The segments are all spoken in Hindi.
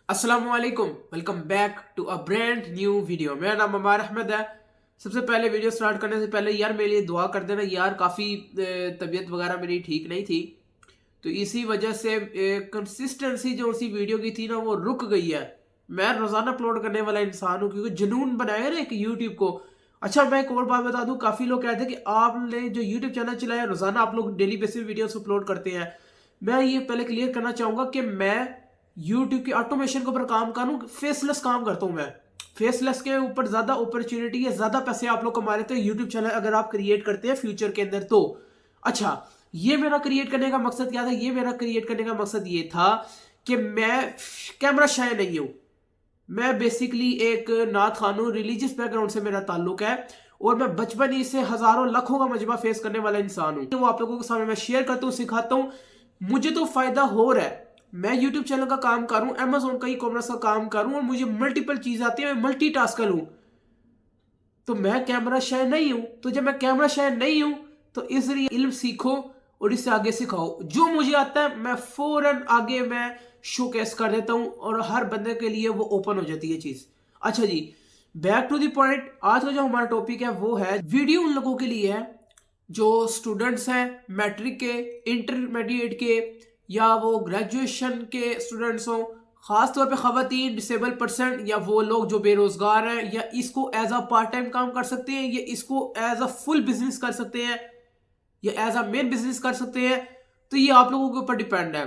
अस्सलाम वालेकुम, welcome back to a brand new video. मेरा नाम अमार अहमद है। सबसे पहले वीडियो स्टार्ट करने से पहले यार मेरे लिए दुआ कर देना यार, काफ़ी तबीयत वगैरह मेरी ठीक नहीं थी, तो इसी वजह से कंसिस्टेंसी जो उसी वीडियो की थी ना वो रुक गई है। मैं रोज़ाना अपलोड करने वाला इंसान हूँ क्योंकि जुनून बनाया ना एक यूट्यूब को। अच्छा, मैं एक और बात बता दूँ, काफ़ी लोग कहते हैं कि आपने जो यूट्यूब चैनल चलाया रोज़ाना आप लोग डेली बेसिस वीडियोस अपलोड करते हैं। मैं ये पहले क्लियर करना चाहूँगा कि मैं यूट्यूब के ऑटोमेशन के ऊपर काम करूँ, फेसलेस काम करता हूँ मैं। फेसलेस के ऊपर ज़्यादा अपॉर्चुनिटी है, ज़्यादा पैसे आप लोग कमा लेते हैं यूट्यूब चैनल अगर आप क्रिएट करते हैं फ्यूचर के अंदर तो। अच्छा, ये मेरा क्रिएट करने का मकसद क्या था? ये मेरा क्रिएट करने का मकसद ये था कि मैं कैमरा शाय नहीं हूँ। मैं बेसिकली एक नात खानू रिलीजियस बैकग्राउंड से मेरा ताल्लुक है और मैं बचपन ही से हजारों लाखों का मजबा फेस करने वाला इंसान हूँ। वो आप लोगों के सामने मैं शेयर करता हूँ, सिखाता हूँ। मुझे तो फायदा हो रहा है। मैं यूट्यूब चैनल का काम करूँ, अमेजोन का ई कॉमर्स का काम करूँ और मुझे मल्टीपल चीज आती है, मैं मल्टी टास्कर हूँ। तो मैं कैमरा शाय नहीं हूं। तो जब मैं कैमरा शाय नहीं हूं तो इसलिए इल्म सीखो और इससे आगे सिखाओ। जो मुझे आता है मैं फौरन आगे मैं शोकेस कर देता हूं और हर बंदे के लिए वो ओपन हो जाती है चीज। अच्छा जी, बैक टू द पॉइंट। आज का जो हमारा टॉपिक है वो है वीडियो उन लोगों के लिए है जो स्टूडेंट्स हैं, मैट्रिक के, इंटरमीडिएट के या वो ग्रेजुएशन के स्टूडेंट्स हों, खासतौर पे खवातीन, डिसेबल पर्सन या वो लोग जो बेरोजगार हैं, या इसको एज अ पार्ट टाइम काम कर सकते हैं, या इसको एज अ फुल बिजनेस कर सकते हैं, या एज अ मेन बिजनेस कर सकते हैं। तो ये आप लोगों के ऊपर डिपेंड है।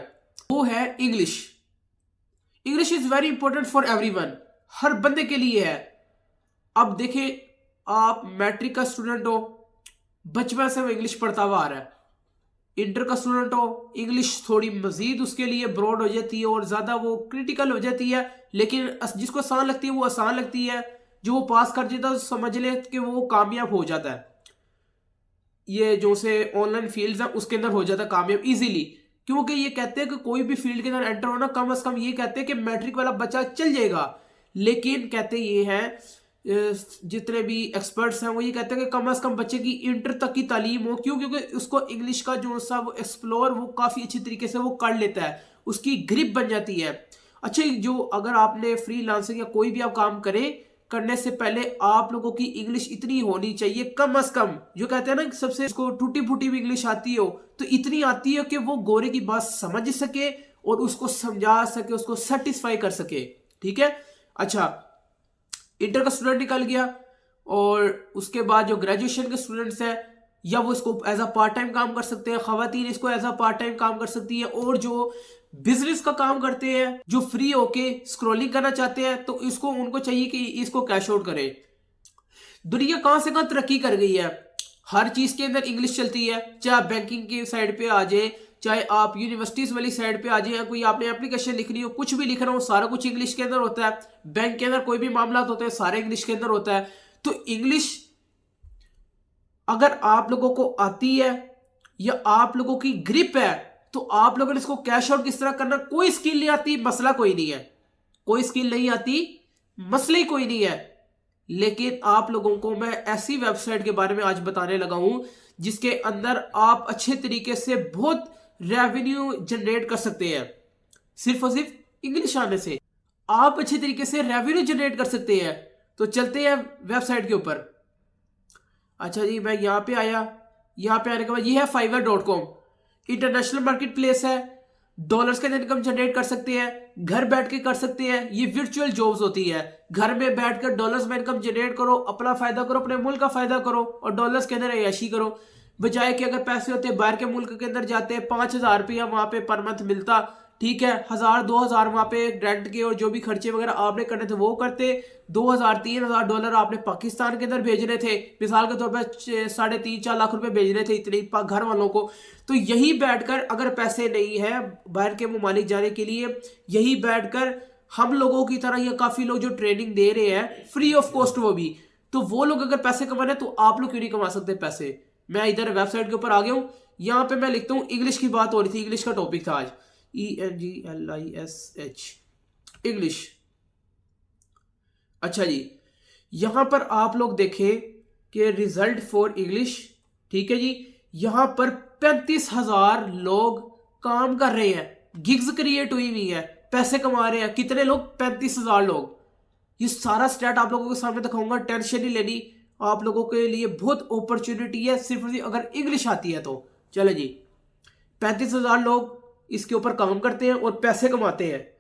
वो है English. English is very important for everyone, हर बंदे के लिए है। अब देखें, आप मैट्रिक का स्टूडेंट हो, बचपन से वो इंग्लिश पढ़ता हुआ आ रहा है। इंटर का स्टूडेंट हो, इंग्लिश थोड़ी मजीद उसके लिए ब्रॉड हो जाती है और ज्यादा वो क्रिटिकल हो जाती है, लेकिन जिसको आसान लगती है वो आसान लगती है। जो वो पास कर जाता है समझ ले कि वो कामयाब हो जाता है। ये जो से ऑनलाइन फील्ड्स हैं उसके अंदर हो जाता है कामयाब इजीली, क्योंकि ये कहते हैं कि कोई भी फील्ड के अंदर एंटर होना, कम से कम ये कहते हैं कि मैट्रिक वाला बच्चा चल जाएगा। लेकिन कहते ये हैं जितने भी एक्सपर्ट्स हैं वो ये कहते हैं कि कम से कम बच्चे की इंटर तक की तालीम हो। क्यों? क्योंकि उसको इंग्लिश का जो सा वो एक्सप्लोर वो काफ़ी अच्छी तरीके से वो कर लेता है, उसकी ग्रिप बन जाती है। अच्छा, जो अगर आपने फ्री लांसिंग या कोई भी आप काम करें, करने से पहले आप लोगों की इंग्लिश इतनी होनी चाहिए कम से कम, जो कहते हैं ना सबसे इसको टूटी फूटी भी इंग्लिश आती हो तो इतनी आती है कि वो गोरे की बात समझ सके और उसको समझा सके, उसको सेटिस्फाई कर सके। ठीक है। अच्छा, इंटर का स्टूडेंट निकल गया और उसके बाद जो ग्रेजुएशन के स्टूडेंट्स हैं, या वो इसको एज अ पार्ट टाइम काम कर सकते हैं, खवातीन इसको एज अ पार्ट टाइम काम कर सकती है, और जो बिजनेस का काम करते हैं, जो फ्री होके स्क्रॉलिंग करना चाहते हैं, तो इसको उनको चाहिए कि इसको कैश आउट करें। दुनिया कहां से कहां तरक्की कर गई है, हर चीज के अंदर इंग्लिश चलती है। चाहे बैंकिंग की साइड पे आ जाए, चाहे आप यूनिवर्सिटीज वाली साइड पे आ जाए, कोई आपने एप्लीकेशन लिखनी हो, कुछ भी लिखना हो, सारा कुछ इंग्लिश के अंदर होता है। बैंक के अंदर कोई भी मामला होते हैं, सारे इंग्लिश के अंदर होता है। तो इंग्लिश अगर आप लोगों को आती है या आप लोगों की ग्रिप है तो आप लोगों ने इसको कैश आउट किस तरह करना, कोई स्किल नहीं आती मसला कोई नहीं है, कोई स्किल नहीं आती मसले ही कोई नहीं है। लेकिन आप लोगों को मैं ऐसी वेबसाइट के बारे में आज बताने लगा हूं जिसके अंदर आप अच्छे तरीके से बहुत रेवेन्यू जनरेट कर सकते हैं। सिर्फ और सिर्फ इंग्लिश आने से आप अच्छे तरीके से रेवेन्यू जनरेट कर सकते हैं। तो चलते हैं वेबसाइट के ऊपर। अच्छा जी, मैं यहाँ पे आया। यहाँ पे आने के बाद ये है fiverr.com, इंटरनेशनल मार्केट प्लेस है। डॉलर्स का इनकम जनरेट कर सकते हैं, घर बैठ के कर सकते हैं। ये वर्चुअल जॉब्स होती है, घर में बैठकर डॉलर्स में इनकम जनरेट करो, अपना फायदा करो, अपने मुल्क का फायदा करो और डॉलर्स के अंदर ऐशी करो। बजाय कि अगर पैसे होते बाहर के मुल्क के अंदर जाते 5,000 रुपया वहां पे पर मंथ मिलता, ठीक है, 1,000-2,000 वहां पे रेंट के और जो भी खर्चे वगैरह आपने करने थे वो करते, 2,000-3,000 डॉलर आपने पाकिस्तान के अंदर भेजने थे, मिसाल के तौर पर 3.5-4 लाख रुपए भेजने थे इतने घर वालों को। तो यही बैठकर अगर पैसे नहीं है बाहर के ममालिक जाने के लिए, यही बैठकर हम लोगों की तरह ये काफी लोग जो ट्रेनिंग दे रहे हैं फ्री ऑफ कॉस्ट, वो भी, तो वो लोग अगर पैसे कमाने तो आप लोग क्यों नहीं कमा सकते पैसे। मैं इधर वेबसाइट के ऊपर आ गया हूँ। यहाँ पे मैं लिखता हूँ, इंग्लिश की बात हो रही थी, इंग्लिश का टॉपिक था आज, ENGLISH, इंग्लिश। अच्छा जी, यहां पर आप लोग देखें कि रिजल्ट फॉर इंग्लिश, ठीक है जी, यहां पर 35,000 लोग काम कर रहे हैं, गिग्स क्रिएट हुई हुई है। पैसे कमा रहे हैं। कितने लोग? 35,000 लोग। ये सारा स्टैट आप लोगों के सामने दिखाऊंगा, टेंशन नहीं लेनी। आप लोगों के लिए बहुत अपॉर्चुनिटी है, सिर्फ अगर इंग्लिश आती है तो। चलो जी, 35,000 लोग इसके ऊपर काम करते हैं और पैसे कमाते हैं।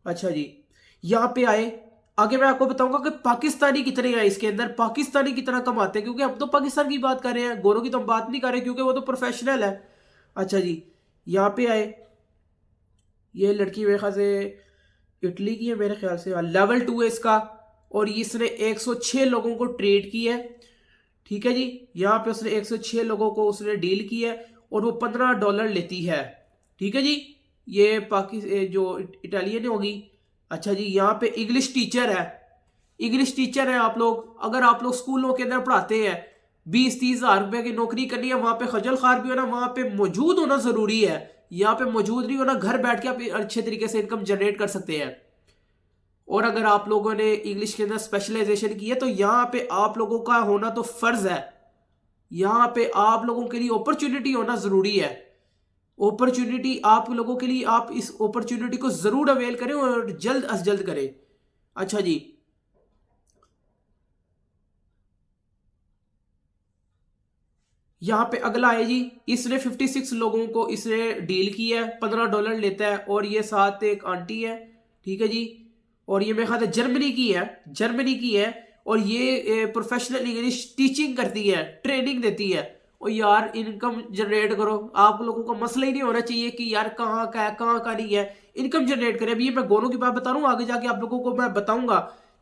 अच्छा जी, यहाँ पे आए, आगे मैं आपको बताऊंगा कि पाकिस्तानी कितने हैं इसके अंदर, पाकिस्तानी कितना कमाते हैं, क्योंकि हम तो पाकिस्तान की बात कर रहे हैं, गोरों की तो हम बात नहीं कर रहे क्योंकि वो तो प्रोफेशनल है। अच्छा जी, यहाँ पे आए, ये लड़की मेरे ख्याल से इटली की है मेरे ख्याल से, लेवल 2 है इसका, और इसने 106 लोगों को ट्रेड की है। ठीक है जी, यहाँ पे उसने 106 लोगों को उसने डील की है और वो $15 लेती है। ठीक है जी, ये जो इटालियन होगी। अच्छा जी, यहाँ पे इंग्लिश टीचर है, इंग्लिश टीचर है आप लोग। अगर आप लोग स्कूलों के अंदर पढ़ाते हैं, 20-30 हज़ार रुपए की नौकरी करनी है, वहां पे खजल खार भी होना, वहां पे मौजूद होना जरूरी है। यहाँ पे मौजूद नहीं होना, घर बैठ के आप अच्छे तरीके से इनकम जनरेट कर सकते हैं। और अगर आप लोगों ने इंग्लिश के अंदर स्पेशलाइजेशन की है तो यहाँ पे आप लोगों का होना तो फर्ज है, यहाँ पे आप लोगों के लिए अपॉर्चुनिटी होना जरूरी है। अपॉर्चुनिटी आप लोगों के लिए, आप इस अपॉर्चुनिटी को जरूर अवेल करें और जल्द अज जल्द करें। अच्छा जी, यहाँ पे अगला है जी, इसने 56 लोगों को इसने डील की है, $15 लेता है, और ये साथ एक आंटी है। ठीक है जी, और ये मेरे ख्याल से जर्मनी की है, जर्मनी की है, और ये प्रोफेशनल इंग्लिश टीचिंग करती है, ट्रेनिंग देती है। और यार इनकम जनरेट करो, आप लोगों का मसला ही नहीं होना चाहिए कि यार कहाँ का है कहाँ का नहीं है, इनकम जनरेट करें। अभी ये मैं गोरों की बात बता रहा हूँ, आगे जाके आप लोगों को मैं बताऊंगा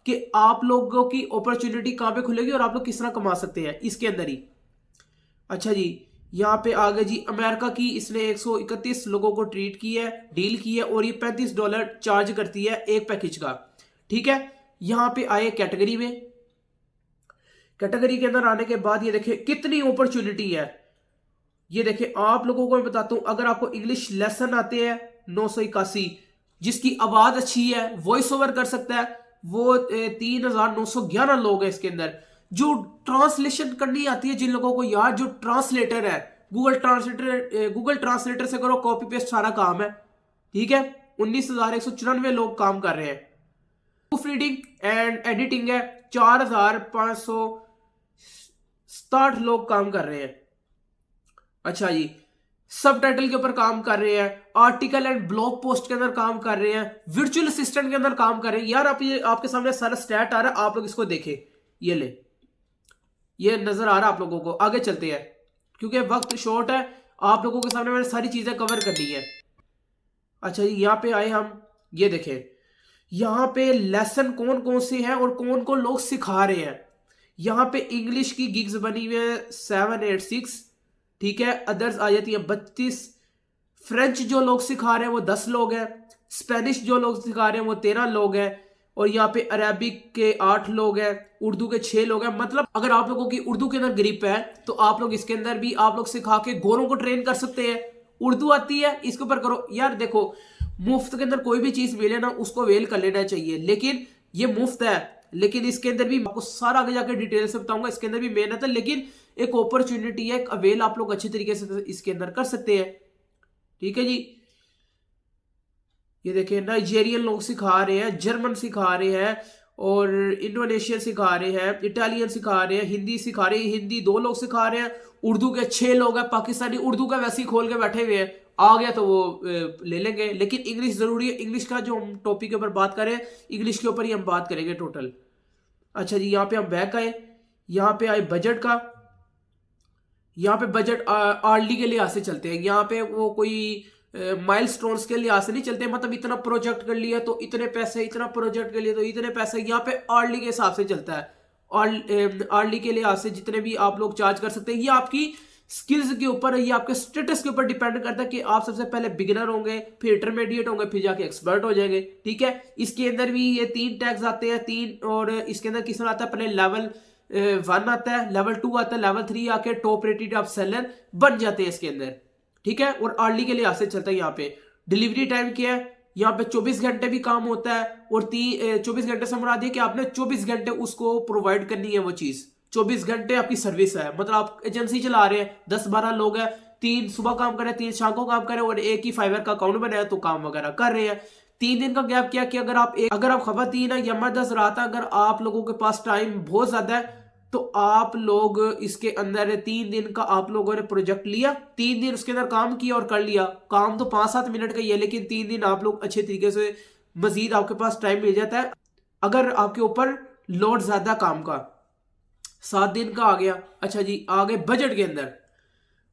कि आप लोगों की अपॉर्चुनिटी कहाँ पे खुलेगी और आप लोग किस तरह कमा सकते हैं इसके अंदर ही। अच्छा जी, यहाँ पे आ गए जी, अमेरिका की, इसने 131 लोगों को ट्रीट की है, डील की है, और ये $35 चार्ज करती है एक पैकेज का। ठीक है, यहाँ पे आए कैटेगरी में, कैटेगरी के अंदर आने के बाद ये देखिए कितनी अपॉर्चुनिटी है। ये देखिए आप लोगों को मैं बताता हूं, अगर आपको इंग्लिश लेसन आते हैं 981, जिसकी आवाज अच्छी है, वॉइस ओवर कर सकता है, वो 3,911 लोग हैं इसके अंदर। जो ट्रांसलेशन करनी आती है जिन लोगों को, यार जो ट्रांसलेटर है, गूगल ट्रांसलेटर से करो कॉपी पेस्ट सारा काम है। ठीक है, 19,194 लोग काम कर रहे हैं। प्रूफ रीडिंग एंड एडिटिंग है, 4,560 लोग काम कर रहे हैं। अच्छा जी, सब टाइटल के ऊपर काम कर रहे हैं, आर्टिकल एंड ब्लॉग पोस्ट के अंदर काम कर रहे हैं, वर्चुअल असिस्टेंट के अंदर काम कर रहे हैं। यार आप ये आपके सामने सारा स्टैट आ रहा है, आप लोग इसको देखें, ये ले, ये नजर आ रहा है आप लोगों को। आगे चलते हैं क्योंकि वक्त शॉर्ट है, आप लोगों के सामने मैंने सारी चीजें कवर करनी है। अच्छा जी, यहाँ पे आए हम, ये देखें यहाँ पे लेसन कौन कौन से हैं और कौन कौन लोग सिखा रहे हैं। यहाँ पे इंग्लिश की गिग्स बनी हुई है 786, ठीक है, अदर्स आ जाती है 32। फ्रेंच जो लोग सिखा रहे हैं वो 10 लोग हैं, स्पेनिश जो लोग सिखा रहे हैं वो 13 लोग हैं, और यहाँ पे अरेबिक के 8 लोग हैं, उर्दू के 6 लोग हैं। मतलब अगर आप लोगों की उर्दू के अंदर ग्रिप है तो आप लोग इसके अंदर भी आप लोग सिखा के गोरों को ट्रेन कर सकते हैं। उर्दू आती है, इसके ऊपर करो। यार देखो, मुफ्त के अंदर कोई भी चीज मिले ना, उसको अवेल कर लेना चाहिए, लेकिन ये मुफ्त है, लेकिन इसके अंदर भी आपको सारा आगे जाकर डिटेल से बताऊंगा, इसके अंदर भी मेहनत है, लेकिन एक अपॉर्चुनिटी है, एक अवेल आप लोग अच्छी तरीके से इसके अंदर कर सकते हैं। ठीक है जी, ये देखिए नाइजेरियन लोग सिखा रहे हैं, जर्मन सिखा रहे हैं, और इंडोनेशियन सिखा रहे हैं, इटालियन सिखा रहे हैं, हिंदी सिखा रहे हैं, हिंदी 2 लोग सिखा रहे हैं, उर्दू के 6 लोग हैं, पाकिस्तानी उर्दू का वैसे ही खोल के बैठे हुए हैं, आ गया तो वो ले लेंगे, लेकिन इंग्लिश जरूरी है। इंग्लिश का जो हम टॉपिक के ऊपर बात करें, इंग्लिश के ऊपर ही हम बात करेंगे टोटल। अच्छा जी, यहाँ पे हम बैक आए, यहाँ पे आए बजट का। यहाँ पे बजट आर्ली के लिहाज से चलते हैं, यहाँ पे वो कोई माइलस्टोन्स के लिहाज से नहीं चलते, मतलब इतना प्रोजेक्ट कर लिया तो इतने पैसे, इतना प्रोजेक्ट कर लिया तो इतने पैसे। यहाँ पे आर्ली के हिसाब से चलता है, आर्ली के लिहाज से जितने भी आप लोग चार्ज कर सकते हैं। ये आपकी स्किल्स के ऊपर, ये आपके स्टेटस के ऊपर डिपेंड करता है कि आप सबसे पहले बिगिनर होंगे, फिर इंटरमीडिएट होंगे, फिर जाके एक्सपर्ट हो जाएंगे। ठीक है, इसके अंदर भी ये 3 टैग्स आते हैं, 3, और इसके अंदर किस तरह आता है, पहले लेवल 1 आता है, लेवल 2 आता है, लेवल 3 आके टॉप रेटेड आप सेलर बन जाते हैं इसके अंदर। ठीक है, और अर्ली के लिहाज से चलता है। यहाँ पे डिलीवरी टाइम क्या है, यहाँ पे 24 घंटे भी काम होता है, और 24 घंटे से मुराद है कि आपने 24 घंटे उसको प्रोवाइड करनी है वो चीज। 24 घंटे आपकी सर्विस है, मतलब आप एजेंसी चला रहे हैं, 10-12 लोग हैं, 3 सुबह काम कर रहे हैं, 3 शाम को काम कर रहे हैं, और एक ही फाइवर का अकाउंट बनाया तो काम वगैरह कर रहे हैं। 3 दिन का गैप किया कि अगर आप खवातीन है या मर्द हज़रात, अगर आप लोगों के पास टाइम बहुत ज्यादा है तो आप लोग इसके अंदर 3 दिन का आप लोगों ने प्रोजेक्ट लिया, 3 दिन उसके अंदर काम किया और कर लिया। काम तो 5-7 मिनट का ही है, लेकिन 3 दिन आप लोग अच्छे तरीके से मजीद आपके पास टाइम मिल जाता है अगर आपके ऊपर लोड ज्यादा काम का। 7 दिन का आ गया। अच्छा जी, आगे बजट के अंदर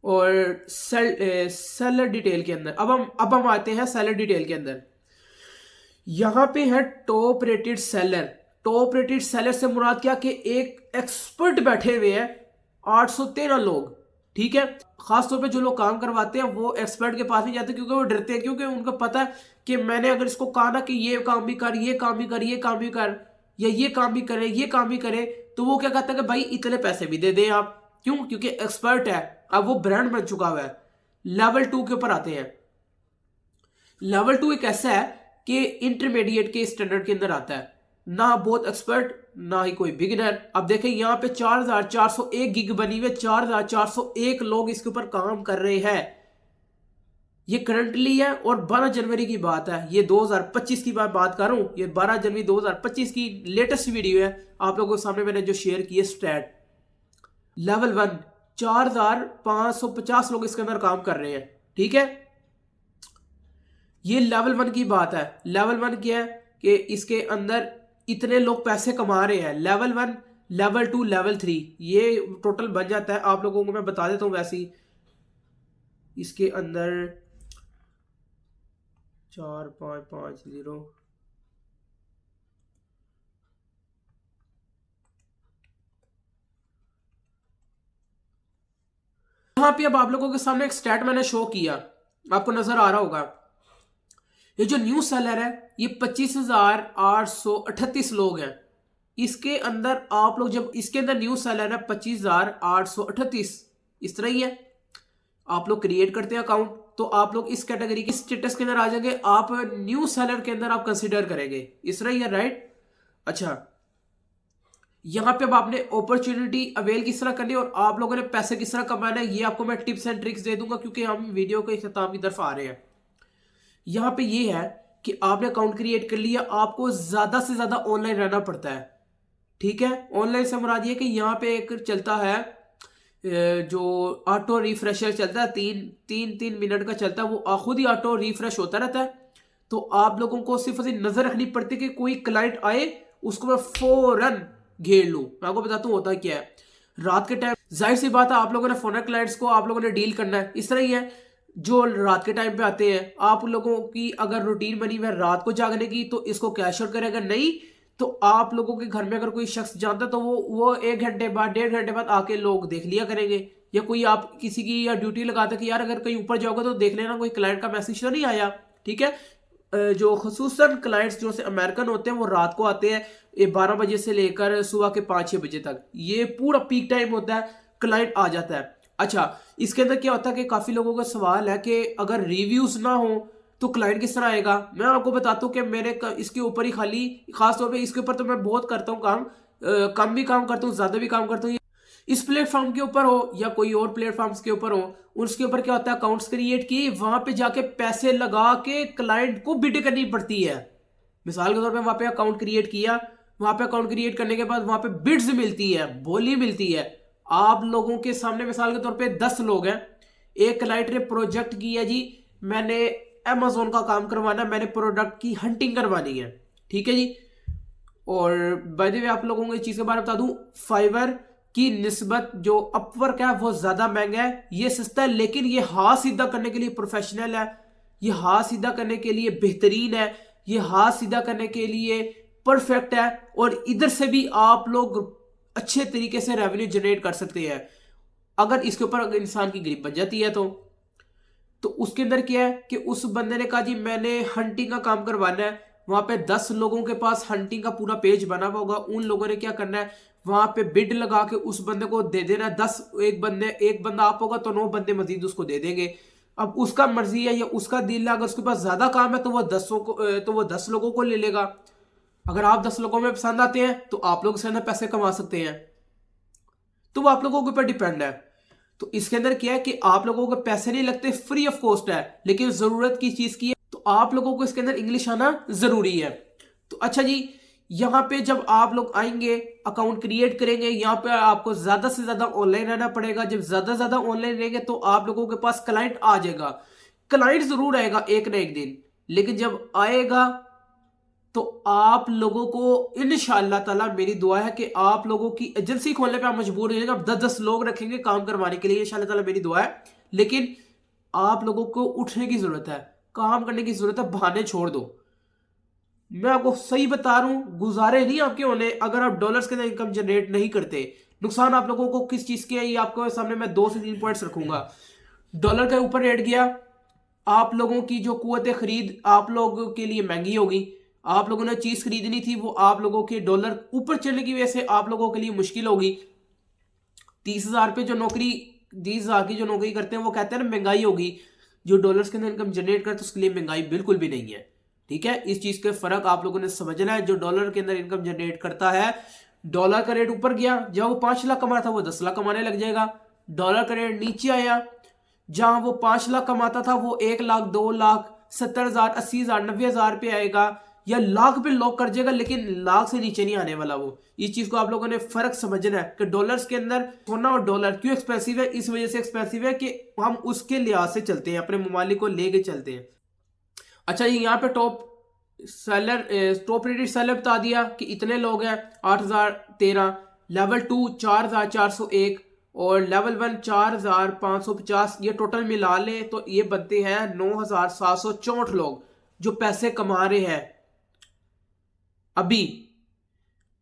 और सेलर डिटेल के अंदर। अब हम आते हैं सेलर डिटेल के अंदर। यहां पे है top rated seller. Top rated seller से मुराद क्या कि एक एक्सपर्ट बैठे हुए हैं 813 लोग, ठीक है। खासतौर पे जो लोग काम करवाते हैं वो एक्सपर्ट के पास नहीं जाते क्योंकि वो डरते हैं, क्योंकि उनको पता है कि मैंने अगर इसको कहा ना कि ये काम भी कर, ये काम भी कर, ये काम भी कर, या ये काम भी करे, ये काम भी करे, तो वो क्या कहता है कि भाई इतने पैसे भी दे दें आप। क्यों? क्योंकि एक्सपर्ट है, अब वो ब्रांड बन चुका हुआ है। लेवल 2 के ऊपर आते हैं। लेवल 2 एक ऐसा है कि इंटरमीडिएट के स्टैंडर्ड के अंदर आता है, ना बहुत एक्सपर्ट ना ही कोई बिगिनर। अब देखें यहाँ पे 4401 गिग बनी हुई है, 4401 लोग इसके ऊपर काम कर रहे हैं। ये करंटली है और 12 जनवरी की बात है, ये 2025 की बात कर रहा हूं। ये 12 जनवरी 2025 की लेटेस्ट वीडियो है, आप लोगों के सामने मैंने जो शेयर की है स्टैट। लेवल 1 4550 लोग इसके अंदर काम कर रहे हैं, ठीक है। ये लेवल 1 की बात है। लेवल 1 क्या है कि इसके अंदर इतने लोग पैसे कमा रहे हैं। लेवल 1, लेवल 2, लेवल 3, ये टोटल बन जाता है। आप लोगों को मैं बता देता हूं वैसे ही। इसके अंदर 4550 यहां पे अब आप लोगों के सामने एक स्टैट मैंने शो किया, आपको नजर आ रहा होगा। ये जो न्यू सेलर है ये 25,838 लोग हैं। इसके अंदर आप लोग जब इसके अंदर न्यू सेलर है 25,838, इस तरह ही है। आप लोग क्रिएट करते हैं अकाउंट तो आप लोग इस कैटेगरी के स्टेटस के अंदर आ जाएंगे, आप न्यू सेलर के अंदर आप कंसीडर करेंगे, इस तरह ही है, राइट। अच्छा, यहां पे अब आपने अपॉर्चुनिटी अवेल किस तरह करनी है और आप लोगों ने पैसे किस तरह कमाना है, ये आपको मैं टिप्स एंड ट्रिक्स दे दूंगा क्योंकि हम वीडियो के इख्तिताम की तरफ आ रहे हैं। यहां पे ये है कि आपने अकाउंट क्रिएट कर लिया, आपको ज्यादा से ज्यादा ऑनलाइन रहना पड़ता है, ठीक है। ऑनलाइन से मुराद ये कि यहाँ पे एक चलता है जो ऑटो रिफ्रेशर चलता है, तीन मिनट का चलता है, वो खुद ही ऑटो रिफ्रेश होता रहता है। तो आप लोगों को सिर्फ नजर रखनी पड़ती है कि कोई क्लाइंट आए उसको मैं फौरन घेर लूं। मैं आपको बताता हूं होता क्या है। रात के टाइम जाहिर सी बात है आप लोगों ने फोन क्लाइंट्स को आप लोगों ने डील करना है, इस तरह ही है। जो रात के टाइम पे आते हैं, आप लोगों की अगर रूटीन बनी हुई है रात को जागने की तो इसको कैश आउट करेगा, नहीं तो आप लोगों के घर में अगर कोई शख्स जानता है तो वो 1 घंटे बाद 1.5 घंटे बाद आके लोग देख लिया करेंगे। या कोई आप किसी की या ड्यूटी लगाते कि यार अगर कहीं ऊपर जाओगे तो देख लेना कोई क्लाइंट का मैसेज तो नहीं आया, ठीक है। जो खुसूसन क्लाइंट्स जो से अमेरिकन होते हैं वो रात को आते हैं 12 बजे से लेकर सुबह के 5-6 बजे तक, ये पूरा पीक टाइम होता है, क्लाइंट आ जाता है। अच्छा, इसके अंदर क्या होता है कि काफी लोगों का सवाल है कि अगर रिव्यूज ना हो तो क्लाइंट किस तरह आएगा। मैं आपको बताता हूँ कि मेरे इसके ऊपर ही खास तौर पे इसके ऊपर तो मैं बहुत करता हूँ काम, कम भी काम करता हूँ ज्यादा भी काम करता हूँ। इस प्लेटफॉर्म के ऊपर हो या कोई और प्लेटफॉर्म्स के ऊपर हो, उसके ऊपर क्या होता है अकाउंट्स क्रिएट किए, वहां पे जाके पैसे लगा के क्लाइंट को बिड करनी पड़ती है। मिसाल के तौर पे वहां पे अकाउंट क्रिएट किया, वहां पे अकाउंट क्रिएट करने के बाद वहां पे बिड्स मिलती है, बोली मिलती है। आप लोगों के सामने मिसाल के तौर पे 10 लोग हैं, एक क्लाइंट ने प्रोजेक्ट किया जी मैंने अमेजोन का काम करवाना, मैंने प्रोडक्ट की हंटिंग करवानी है, ठीक है जी। और बाय द वे आप लोगों को इस चीज के बारे में बता दूं, फाइवर की निस्बत जो अपवर्क है वो ज्यादा महंगा है, ये सस्ता है, लेकिन ये हाथ सीधा करने के लिए प्रोफेशनल है, ये हाथ सीधा करने के लिए बेहतरीन है, ये हाथ सीधा करने के लिए परफेक्ट है। और इधर से भी आप लोग अच्छे तरीके से रेवेन्यू जनरेट कर सकते हैं अगर इसके ऊपर अगर इंसान की ग्रिप बन जाती है तो उसके अंदर क्या है कि उस बंदे ने कहा जी मैंने हंटिंग का काम करवाना है, वहां पे 10 लोगों के पास हंटिंग का पूरा पेज बना हुआ होगा, उन लोगों ने क्या करना है वहां पे बिड लगा के उस बंदे को दे देना। 10 एक बंदा आप होगा तो 9 बंदे मजीद उसको दे देंगे। अब उसका मर्जी है या उसका दिल है, अगर उसके पास ज्यादा काम है तो वो 10 लोगों को ले लेगा। अगर आप 10 लोगों में पसंद आते हैं तो आप लोग इसके अंदर पैसे कमा सकते हैं, तो वो आप लोगों के ऊपर डिपेंड है। तो इसके अंदर क्या है कि आप लोगों को पैसे नहीं लगते, फ्री ऑफ कॉस्ट है, लेकिन जरूरत की चीज की है तो तो आप लोगों को इसके अंदर इंग्लिश आना जरूरी है। तो अच्छा जी, यहाँ पे जब आप लोग आएंगे, अकाउंट क्रिएट करेंगे, यहाँ पे आपको ज्यादा से ज्यादा ऑनलाइन रहना पड़ेगा। जब ज्यादा से ज्यादा ऑनलाइन रहेंगे तो आप लोगों के पास क्लाइंट आ जाएगा। क्लाइंट जरूर आएगा एक ना एक दिन, लेकिन जब आएगा तो आप लोगों को इंशाअल्लाह ताला मेरी दुआ है कि आप लोगों की एजेंसी खोलने पे आप मजबूर हो जाएंगे। आप 10-10 लोग रखेंगे काम करवाने के लिए, इंशाअल्लाह ताला मेरी दुआ है। लेकिन आप लोगों को उठने की जरूरत है, काम करने की जरूरत है, बहाने छोड़ दो। मैं आपको सही बता रहा हूं, गुजारे नहीं आपके होने अगर आप डॉलर्स के अंदर इनकम जनरेट नहीं करते। नुकसान आप लोगों को किस चीज के है, ये आपको सामने मैं 2 से 3 पॉइंट्स रखूंगा। डॉलर के ऊपर रेट गया, आप लोगों की जो कुव्वत खरीद आप लोगों के लिए महंगी होगी। आप लोगों ने चीज खरीदनी थी, वो आप लोगों के डॉलर ऊपर चलने की वजह से आप लोगों के लिए मुश्किल होगी। 30,000 पे जो नौकरी 20,000 की जो नौकरी करते हैं वो कहते हैं ना महंगाई होगी। जो डॉलर्स के अंदर इनकम जनरेट करते हैं उसके लिए महंगाई बिल्कुल भी नहीं है। ठीक है, इस चीज के फर्क आप लोगों ने समझना है। जो डॉलर के अंदर इनकम जनरेट करता है, डॉलर का रेट ऊपर गया, जहां वो 5 लाख कमाता था वो 10 लाख कमाने लग जाएगा। डॉलर का रेट नीचे आया, जहां वो 5 लाख कमाता था वो 1 लाख, 2 लाख, 70,000, 80,000, 90,000 पे आएगा, या लाख पे लॉक कर जाएगा, लेकिन लाख से नीचे नहीं आने वाला वो। इस चीज को आप लोगों ने फर्क समझना है कि डॉलर्स के अंदर सोना और डॉलर क्यों एक्सपेंसिव है। इस वजह से एक्सपेंसिव है कि हम उसके लिहाज से चलते हैं, अपने ममालिक को लेके चलते हैं। अच्छा, ये यहाँ पे टॉप रेटेड सेलर बता दिया कि इतने लोग हैं, 8,013, लेवल 2 4,401 और लेवल 1 4,550। ये टोटल मिला ले तो ये बनते हैं 9,764 लोग जो पैसे कमा रहे हैं। अभी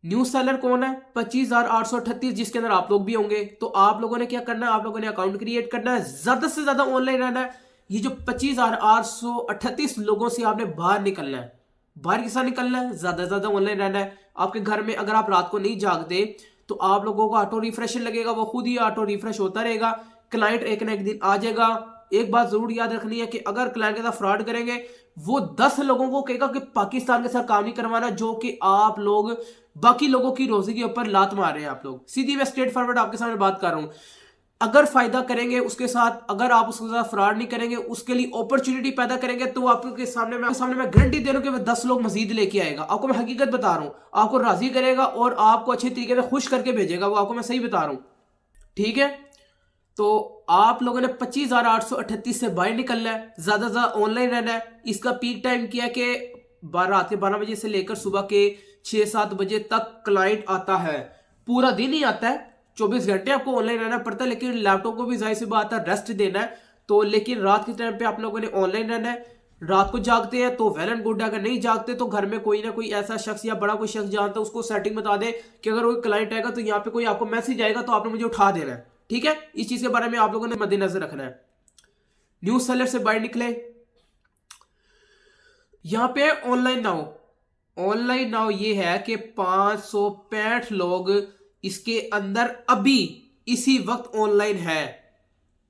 न्यू सेलर कौन है? 25,838, जिसके अंदर आप लोग भी होंगे। तो आप लोगों ने क्या करना है, आप लोगों ने अकाउंट क्रिएट करना है, ज्यादा से ज्यादा ऑनलाइन रहना है। ये जो 25,838 लोगों से आपने बाहर निकलना है। बाहर किस निकलना है? ज्यादा से ज्यादा ऑनलाइन रहना है। आपके घर में अगर आप रात को नहीं जागते तो आप लोगों को ऑटो रिफ्रेश लगेगा, वो खुद ही ऑटो रिफ्रेश होता रहेगा। क्लाइंट एक ना एक दिन आ जाएगा। एक बात जरूर याद रखनी है कि अगर क्लाइंट के साथ फ्रॉड करेंगे, वो 10 लोगों को कहेगा कि पाकिस्तान के साथ काम नहीं करवाना, जो कि आप लोग बाकी लोगों की रोजी के ऊपर लात मार रहे हैं। आप लोग सीधी मैं स्ट्रेट फॉरवर्ड आपके सामने बात कर रहा हूं। अगर फायदा करेंगे उसके साथ, अगर आप उसके साथ फ्रॉड नहीं करेंगे, उसके लिए अपॉर्चुनिटी पैदा करेंगे, तो आपके सामने मैं गारंटी दे रहा हूं कि 10 लोग मजीद लेके आएगा। आपको मैं हकीकत बता रहा हूं, आपको राजी करेगा और आपको अच्छे तरीके से खुश करके भेजेगा। वो आपको मैं सही बता रहा हूं। ठीक है, तो आप लोगों ने 25,838 से बाहर निकलना है, ज्यादा से ज्यादा ऑनलाइन रहना है। इसका पीक टाइम किया कि रात के 12 बजे से लेकर सुबह के 6-7 बजे तक क्लाइंट आता है। पूरा दिन ही आता है, 24 घंटे आपको ऑनलाइन रहना पड़ता है, लेकिन लैपटॉप को भी जाहिर सी बात है रेस्ट देना है। तो लेकिन रात के टाइम पे आप लोगों ने ऑनलाइन रहना है। रात को जागते हैं तो वेल एंड गुड, अगर नहीं जागते तो घर में कोई ना कोई ऐसा शख्स या बड़ा कोई शख्स जानता है, उसको सेटिंग बता दे कि अगर कोई क्लाइंट आएगा तो यहाँ पे कोई आपको मैसेज आएगा तो आपने मुझे उठा देना है। ठीक है, इस चीज के बारे में आप लोगों ने मद्देनजर रखना है। न्यूज सेलर से बाहर निकले, यहां पे ऑनलाइन नाउ ये है कि 565 लोग इसके अंदर अभी इसी वक्त ऑनलाइन है।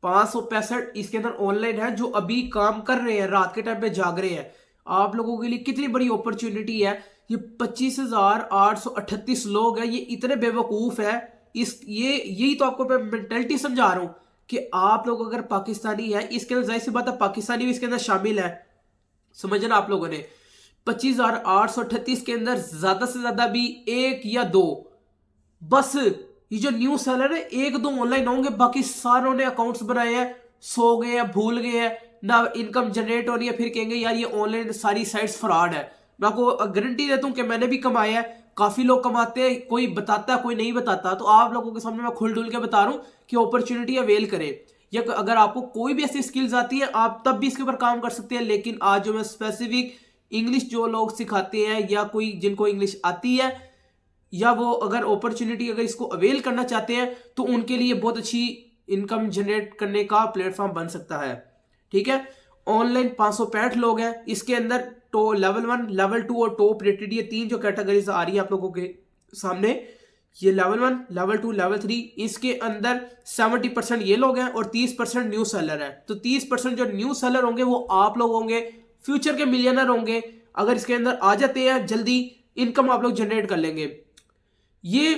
565 इसके अंदर ऑनलाइन है जो अभी काम कर रहे हैं, रात के टाइम पे जाग रहे हैं। आप लोगों के लिए कितनी बड़ी अपॉर्चुनिटी है। ये 25,838 लोग हैं, ये इतने बेवकूफ है। यही तो आपको मैं मेंटलिटी समझा रहा हूं कि आप लोग अगर पाकिस्तानी है, इसके अंदर जाहिर सी बात है पाकिस्तानी भी इसके अंदर शामिल है। समझना आप लोगों ने 25,838 के अंदर ज्यादा से ज्यादा भी 1 या 2, बस ये जो न्यू सेलर है 1-2 ऑनलाइन होंगे, बाकी सारों ने अकाउंट्स बनाए हैं, सो गए हैं, भूल गए हैं ना, इनकम जनरेट हो रही है, फिर कहेंगे यार ये ऑनलाइन सारी साइट्स फ्रॉड है। मैं आपको गारंटी देता हूं कि मैंने भी कमाया है, काफी लोग कमाते हैं, कोई बताता है कोई नहीं बताता। तो आप लोगों के सामने मैं खुल डुल के बता रहा हूं कि अपॉर्चुनिटी अवेल करें, या अगर आपको कोई भी ऐसी स्किल्स आती है आप तब भी इसके ऊपर काम कर सकते हैं। लेकिन आज जो मैं स्पेसिफिक इंग्लिश जो लोग सिखाते हैं या कोई जिनको इंग्लिश आती है, या वो अगर अपॉर्चुनिटी अगर इसको अवेल करना चाहते हैं तो उनके लिए बहुत अच्छी इनकम जनरेट करने का प्लेटफॉर्म बन सकता है। ठीक है, ऑनलाइन 565 लोग हैं इसके अंदर। तो लेवल 1, लेवल 2 और टॉप रेटेड, ये 3 जो कैटेगरीज आ रही है आप लोगों के सामने, ये लेवल 1, लेवल 2, लेवल 3, इसके अंदर 70% ये लोग हैं और 30% न्यू सेलर है। तो 30% जो न्यू सेलर होंगे वो आप लोग होंगे, फ्यूचर के मिलियनर होंगे। अगर इसके अंदर आ जाते हैं जल्दी, इनकम आप लोग जनरेट कर लेंगे। ये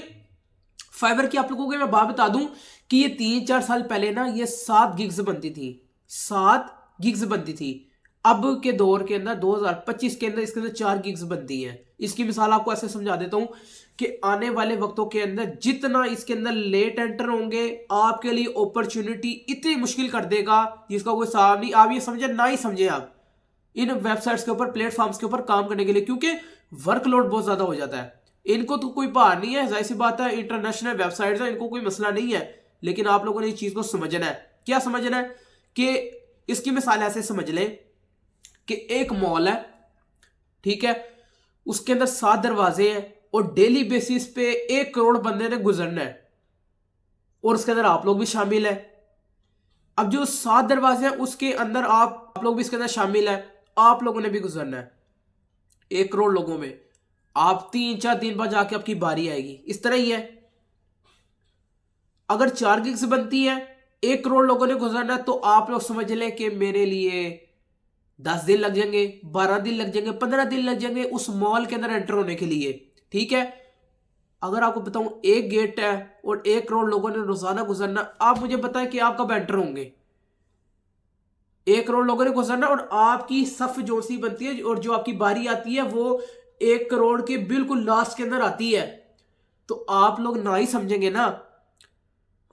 फाइबर की आप लोगों को मैं बात बता दूं कि ये 3-4 साल पहले ना ये 7 गिग्स बनती थी, 7 गिग्स बनती थी। अब के दौर के अंदर 2025 के अंदर इसके अंदर 4 गिग्स बनती हैं। इसकी मिसाल आपको ऐसे समझा देता हूं कि आने वाले वक्तों के अंदर जितना इसके अंदर लेट एंटर होंगे, आपके लिए अपॉर्चुनिटी इतनी मुश्किल कर देगा जिसका कोई हिसाब नहीं। आप ये समझे ना ही समझे आप इन वेबसाइट्स के ऊपर, प्लेटफॉर्म्स के ऊपर काम करने के लिए, क्योंकि वर्कलोड बहुत ज्यादा हो जाता है। इनको तो कोई भार नहीं है, जाहिर सी बात है, इंटरनेशनल वेबसाइट्स है, इनको कोई मसला नहीं है। लेकिन आप लोगों ने इस चीज को समझना है। क्या समझना है? कि इसकी मिसाल ऐसे समझ लें कि एक मॉल है, ठीक है, उसके अंदर 7 दरवाजे हैं और डेली बेसिस पे 1 करोड़ बंदे ने गुजरना है और उसके अंदर आप लोग भी शामिल है। अब जो 7 दरवाजे हैं उसके अंदर आप लोग भी इसके अंदर शामिल है, आप लोगों ने भी गुजरना है। 1 करोड़ लोगों में आप 3-4 दिन बाद जाके आपकी बारी आएगी। इस तरह ही है, अगर 4 गिग्स बनती है, 1 करोड़ लोगों ने गुजरना है, तो आप लोग समझ लें कि मेरे लिए 10 दिन लग जाएंगे, 12 दिन लग जाएंगे, 15 दिन लग जाएंगे उस मॉल के अंदर एंटर होने के लिए। ठीक है, अगर आपको बताऊं एक गेट है और 1 करोड़ लोगों ने रोजाना गुजरना, आप मुझे बताएं कि आप कब एंटर होंगे? 1 करोड़ लोगों ने गुजरना और आपकी सफ जो सी बनती है और जो आपकी बारी आती है वो 1 करोड़ के बिल्कुल लास्ट के अंदर आती है, तो आप लोग ना ही समझेंगे ना।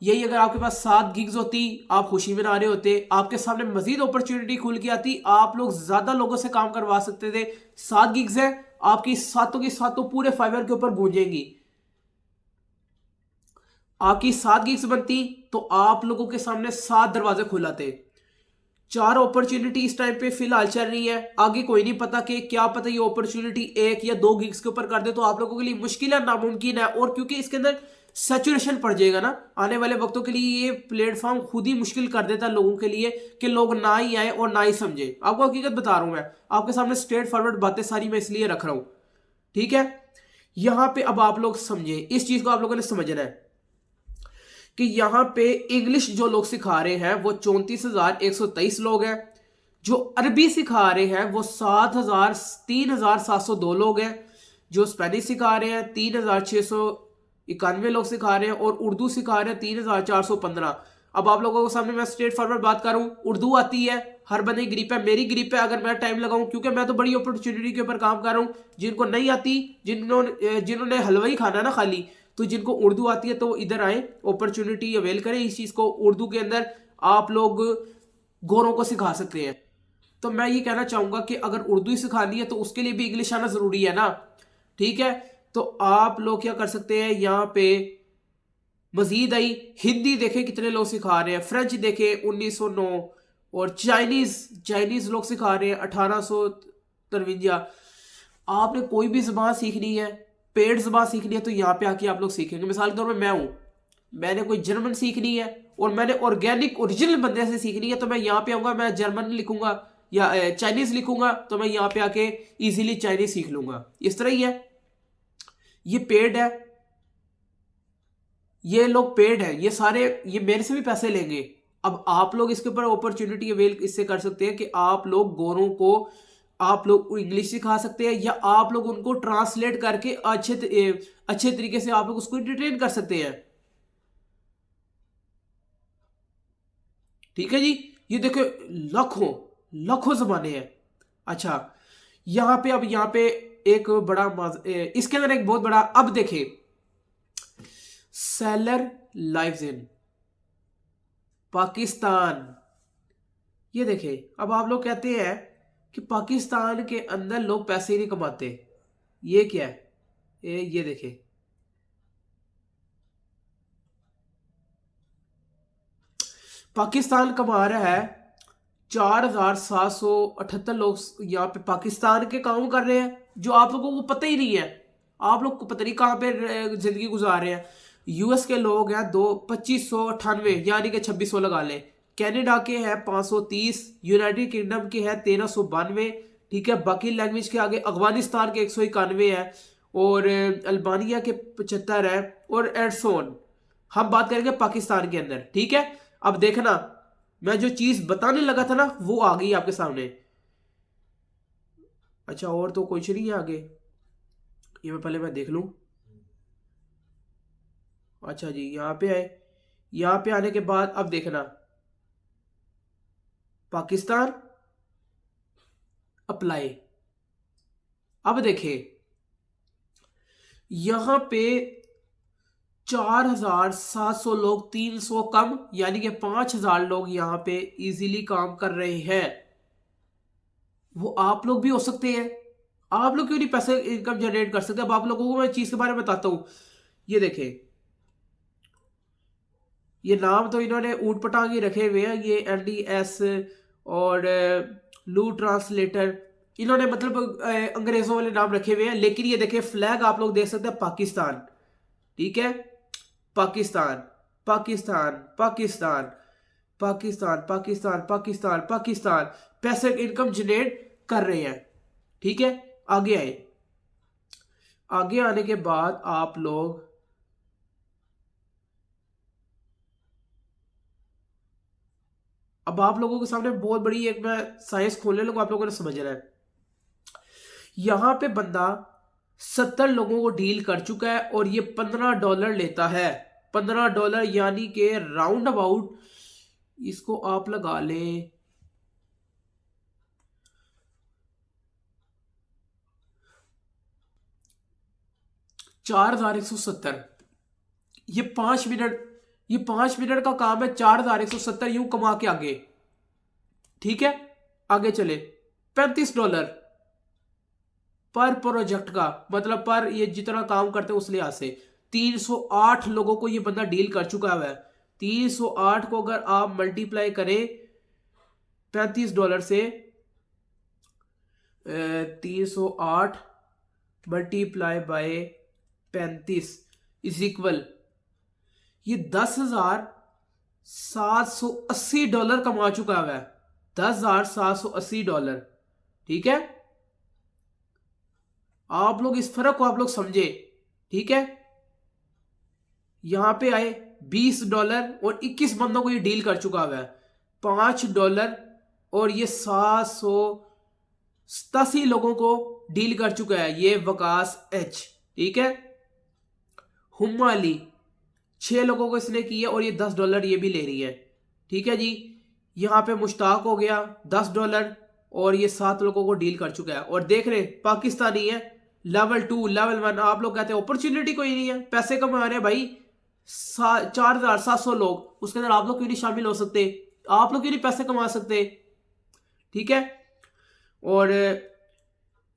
यही अगर आपके पास 7 गिग्स होती, आप खुशी में ना रहे होते, आपके सामने मजीद अपॉर्चुनिटी खुल के आती, आप लोग ज्यादा लोगों से काम करवा सकते थे। 7 गिग्स है, आपकी सातों की सातों पूरे फाइबर के ऊपर गूंजेंगी। आपकी 7 गिग्स बनती तो आप लोगों के सामने 7 दरवाजे खुलाते। 4 अपॉर्चुनिटी इस टाइम पे फिलहाल चल रही है, आगे कोई नहीं पता कि क्या पता ये अपॉर्चुनिटी 1 या 2 गिग्स के ऊपर कर दे, तो आप लोगों के लिए मुश्किल है, नामुमकिन है। और क्योंकि इसके अंदर सैचुरेशन पड़ जाएगा ना, आने वाले वक्तों के लिए ये प्लेटफॉर्म खुद ही मुश्किल कर देता है लोगों के लिए कि लोग ना ही आए और ना ही समझे। आपको हकीकत बता रहा हूं, मैं आपके सामने स्ट्रेट फॉरवर्ड बातें सारी मैं इसलिए रख रहा हूं। ठीक है, यहां पे अब आप लोग समझे, इस चीज को आप लोगों ने समझना है कि यहां पे इंग्लिश जो लोग सिखा रहे हैं वो 34,123 लोग हैं। जो अरबी सिखा रहे हैं वो 3,702 लोग हैं। जो स्पेनिश सिखा रहे हैं 3,691 लोग सिखा रहे हैं और उर्दू सिखा रहे हैं 3,415। अब आप लोगों के सामने मैं स्ट्रेट फॉरवर्ड बात करूं, उर्दू आती है, हर बंदे की ग्रिप है, मेरी ग्रिप है, अगर मैं टाइम लगाऊं, क्योंकि मैं तो बड़ी अपॉर्चुनिटी के ऊपर काम कर रहा हूं। जिनको नहीं आती, जिन्होंने हलवा ही खाना ना खाली, तो जिनको उर्दू आती है तो इधर आए, अपॉर्चुनिटी अवेल करें इस चीज को। उर्दू के अंदर आप लोग गोरों को सिखा सकते हैं। तो मैं ये कहना चाहूंगा कि अगर उर्दू ही सिखानी है तो उसके लिए भी इंग्लिश आना जरूरी है ना। ठीक है, तो आप लोग क्या कर सकते हैं, यहाँ पे मजीद आई हिंदी देखे कितने लोग सिखा रहे हैं, फ्रेंच देखे 1909, और चाइनीज लोग सिखा रहे हैं 1853। आपने कोई भी जबान सीखनी है, पेड जबान सीखनी है, तो यहाँ पे आके आप लोग सीखेंगे। मिसाल के तौर पर मैं हूं, मैंने कोई जर्मन सीखनी है और मैंने ऑर्गेनिक ओरिजिनल बंदे से सीखनी है, तो मैं यहाँ पे आऊंगा, मैं जर्मन लिखूंगा या चाइनीज लिखूंगा, तो मैं यहाँ पे आके इजीली चाइनीज सीख लूंगा। इस तरह ही है, ये पेड है, ये लोग पेड है, ये सारे ये मेरे से भी पैसे लेंगे। अब आप लोग इसके ऊपर अपॉर्चुनिटी अवेल इससे कर सकते हैं कि आप लोग गोरों को आप लोग इंग्लिश सिखा सकते हैं, या आप लोग उनको ट्रांसलेट करके अच्छे तरीके से आप लोग उसको इंटरटेन कर सकते हैं। ठीक है जी, ये देखो लाखों लाखों जमाने हैं। अच्छा, यहाँ पे एक बड़ा इसके अंदर एक बहुत बड़ा, अब देखें सेलर लाइव्स इन पाकिस्तान। ये देखें, अब आप लोग कहते हैं कि पाकिस्तान के अंदर लोग पैसे ही नहीं कमाते, ये क्या है? ये देखें, पाकिस्तान कमा रहा है 4,778 लोग यहाँ पे पाकिस्तान के काम कर रहे हैं, जो आप लोगों को पता ही नहीं है। आप लोग को पता नहीं कहाँ पे जिंदगी गुजार रहे हैं। यूएस के लोग हैं 2598, यानी कि 2600 लगा ले। कनाडा के हैं 530, यूनाइटेड किंगडम के हैं 1392। ठीक है, बाकी लैंग्वेज के आगे अफगानिस्तान के 191 है और अल्बानिया के 75 है और एडसोन। हम बात करेंगे पाकिस्तान के अंदर। ठीक है, अब देखना, मैं जो चीज बताने लगा था ना वो आ गई आपके सामने। अच्छा, और तो कुछ नहीं है आगे, ये मैं देख लूं। अच्छा जी, यहाँ पे आए, यहाँ पे आने के बाद अब देखना, पाकिस्तान अप्लाई। अब देखें यहां पे 4,700 लोग, 300 कम, यानी कि 5,000 लोग यहां पे इजीली काम कर रहे हैं। वो आप लोग भी हो सकते हैं। आप लोग क्यों नहीं पैसे इनकम जनरेट कर सकते? अब आप लोगों को मैं चीज के बारे में बताता हूं। ये देखें, ये नाम तो इन्होंने ऊट पटांग ही रखे हुए हैं, ये NDS और लू ट्रांसलेटर, इन्होंने मतलब अंग्रेजों वाले नाम रखे हुए हैं। लेकिन ये देखिए फ्लैग आप लोग देख सकते हैं, पाकिस्तान, ठीक है, पाकिस्तान पाकिस्तान पाकिस्तान पाकिस्तान पाकिस्तान पाकिस्तान पाकिस्तान, पैसे इनकम जनरेट कर रहे हैं। ठीक है, आगे आए। आगे आने के बाद आप लोग अब आप लोगों के सामने बहुत बड़ी एक मैं साइंस खोलने लगूं, आप लोगों ने समझना है। यहां पे बंदा 70 लोगों को डील कर चुका है और ये $15 लेता है। $15 यानी कि राउंड अबाउट, इसको आप लगा लें 4,170। ये 5 मिनट, ये 5 मिनट का काम है। 4,170 यूं कमा के आगे, ठीक है, आगे चले। $35 पर प्रोजेक्ट का, मतलब पर ये जितना काम करते हैं उस लिहाज से। 308 लोगों को ये बंदा डील कर चुका है। 308 को अगर आप मल्टीप्लाई करें $35 से, 308 मल्टीप्लाई बाय 35 इज इक्वल, ये $10,780 कमा चुका है। $10,780, ठीक है। आप लोग इस फर्क को आप लोग समझे, ठीक है। यहां पे आए $20 और 21 बंदों को ये डील कर चुका है। $5 और ये 787 लोगों को डील कर चुका है ये वकास H, ठीक है। हुम्मा अली 6 लोगों को इसने किया और ये $10 ये भी ले रही है, ठीक है जी। यहां पे मुश्ताक हो गया $10 और ये 7 लोगों को डील कर चुका है। और देख रहे पाकिस्तानी है, लेवल 2 लेवल 1। आप लोग कहते हैं अपॉर्चुनिटी कोई नहीं है, पैसे कमा रहे हैं भाई 4,700 लोग, उसके अंदर आप लोग क्यों नहीं शामिल हो सकते? आप लोग क्यों नहीं पैसे कमा सकते? ठीक है। और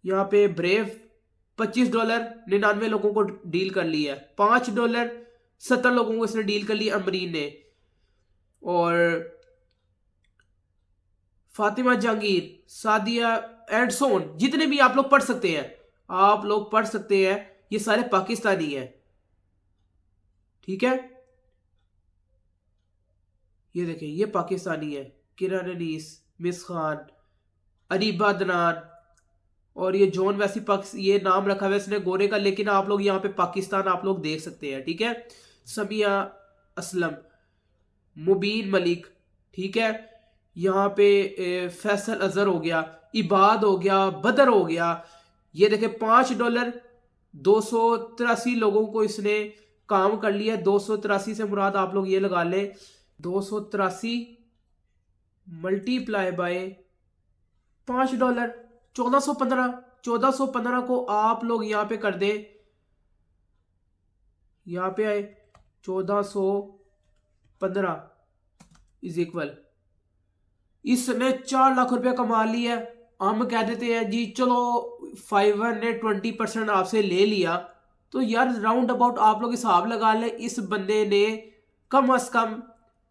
यहाँ पे ब्रेव $25 99 लोगों को डील कर लिया है। $5 70 लोगों को इसने डील कर लिया अमरीन ने। और फातिमा जहांगीर, सादिया एंड सोन, जितने भी आप लोग पढ़ सकते हैं, आप लोग पढ़ सकते हैं, ये सारे पाकिस्तानी हैं, ठीक है। ये देखें ये पाकिस्तानी है, किरण अनीस, मिस खान, अरीबा दनान, और ये जॉन वैसी ये नाम रखा हुआ है इसने गोरे का, लेकिन आप लोग यहाँ पे पाकिस्तान आप लोग देख सकते हैं, ठीक है। समिया असलम, मुबीन मलिक, ठीक है। यहाँ पे फैसल अजहर हो गया, इबाद हो गया, बदर हो गया। ये देखे $5, 283 लोगों को इसने काम कर लिया। 283 से मुराद आप लोग ये लगा ले, 283 मल्टीप्लाई बाय $5, 1415। 1415 को आप लोग यहां पे कर दे, यहां पे आए 1415 इज इक्वल, इसने 4 लाख रुपया कमा लिया। हम कह देते हैं जी चलो 520% आपसे ले लिया, तो यार राउंड अबाउट आप लोग हिसाब लगा ले, इस बंदे ने कम से कम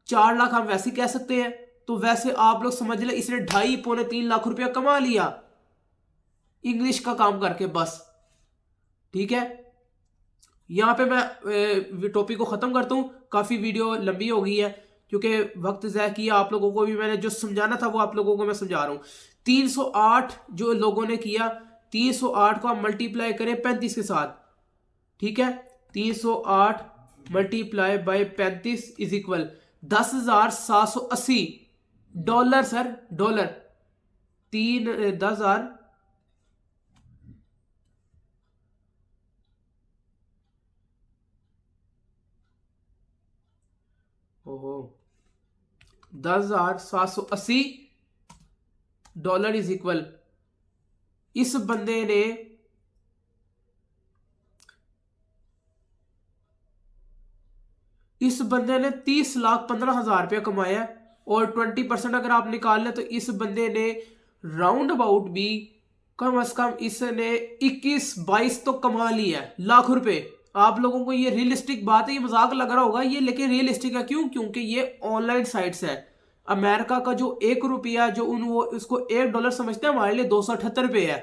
4 लाख, हम वैसे कह सकते हैं, तो वैसे आप लोग समझ ले इसने 2.5-3 लाख रुपया कमा लिया इंग्लिश का काम करके, बस, ठीक है। यहां पे मैं टॉपिक को खत्म करता हूं, काफी वीडियो लंबी हो गई है क्योंकि वक्त ज़ाया किया। आप लोगों को भी मैंने जो समझाना था वो आप लोगों को मैं समझा रहा हूं। 308 जो लोगों ने किया, 308 को आप मल्टीप्लाई करें 35 के साथ, ठीक है। 308 multiply by 35 is equal $10,780 sir, dollar 10,000 ओहो $10,780 इज इक्वल इस बंदे ने इस बंदे ने 30,15,000 रुपया कमाया है, और 20% अगर आप निकाल लें तो इस बंदे ने राउंड अबाउट भी कम से कम इसने 21-22 तो कमा लिया है लाख रुपए। आप लोगों को ये रियलिस्टिक बात है, ये मजाक लग रहा होगा ये, लेकिन रियलिस्टिक है। क्यों? क्योंकि ये ऑनलाइन साइट्स है। अमेरिका का जो 1 रुपया जो वो उसको $1 समझते हैं, हमारे लिए 278 रुपये है।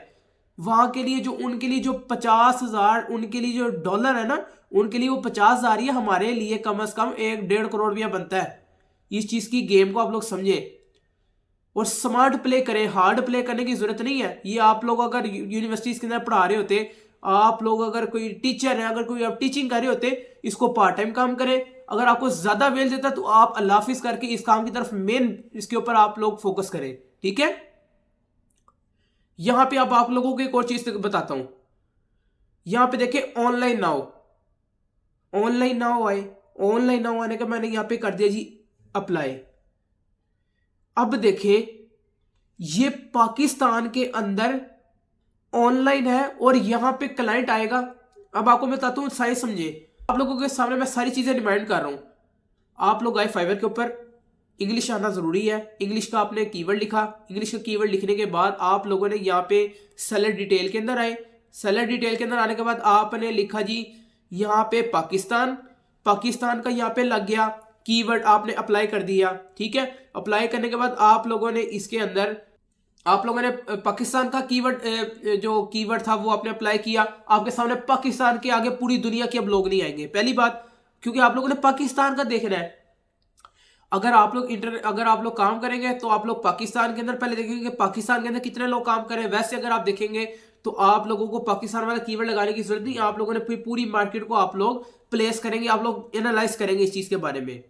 वहां के लिए जो उनके लिए जो 50,000 उनके लिए जो डॉलर है ना, उनके लिए वो 50,000 ही है, हमारे लिए कम से कम 1-1.5 करोड़ रुपया बनता है। इस चीज की गेम को आप लोग समझे और स्मार्ट प्ले करें, हार्ड प्ले करने की जरूरत नहीं है। ये आप लोग अगर यूनिवर्सिटीज के अंदर पढ़ा रहे होते, आप लोग अगर कोई टीचर है, अगर कोई आप टीचिंग कर रहे होते, इसको पार्ट टाइम काम करें। अगर आपको ज्यादा वेल देता तो आप अल्लाह हाफिज करके इस काम की तरफ मेन इसके ऊपर आप लोग फोकस करें। ठीक है, यहां पे अब आप लोगों को एक और चीज बताता हूं। यहां पे देखिए ऑनलाइन नाउ, ऑनलाइन नाउ आए, ऑनलाइन नाउ आने का मैंने यहां पे कर दिया जी अप्लाई। अब देखिए ये पाकिस्तान के अंदर ऑनलाइन है और यहां पे क्लाइंट आएगा। अब आपको मैं बताता हूं, साइज समझे। आप लोगों के सामने मैं सारी चीजें रिमाइंड कर रहा हूं। आप लोग आए फाइवर के ऊपर, इंग्लिश आना जरूरी है। इंग्लिश का आपने कीवर्ड लिखा, इंग्लिश का कीवर्ड लिखने के बाद आप लोगों ने यहाँ पे सेलर डिटेल के अंदर आए। सेलर डिटेल के अंदर आने के बाद आपने लिखा जी यहाँ पे पाकिस्तान, पाकिस्तान का यहाँ पे लग गया कीवर्ड, आपने अप्लाई कर दिया। ठीक है, अप्लाई करने के बाद आप लोगों ने इसके अंदर आप लोगों ने पाकिस्तान का कीवर्ड जो कीवर्ड था वो आपने अप्लाई किया। आपके सामने पाकिस्तान के आगे पूरी दुनिया के अब लोग नहीं आएंगे, पहली बात, क्योंकि आप लोगों ने पाकिस्तान का देखना है। अगर आप लोग काम करेंगे तो आप लोग पाकिस्तान के अंदर पहले देखेंगे कि पाकिस्तान के अंदर कितने लोग काम कर रहे हैं। वैसे अगर आप देखेंगे तो आप लोगों को पाकिस्तान वाला कीवर्ड लगाने की जरूरत नहीं, आप लोगों ने पूरी मार्केट को आप लोग प्लेस करेंगे, आप लोग एनालाइज करेंगे इस चीज के बारे में।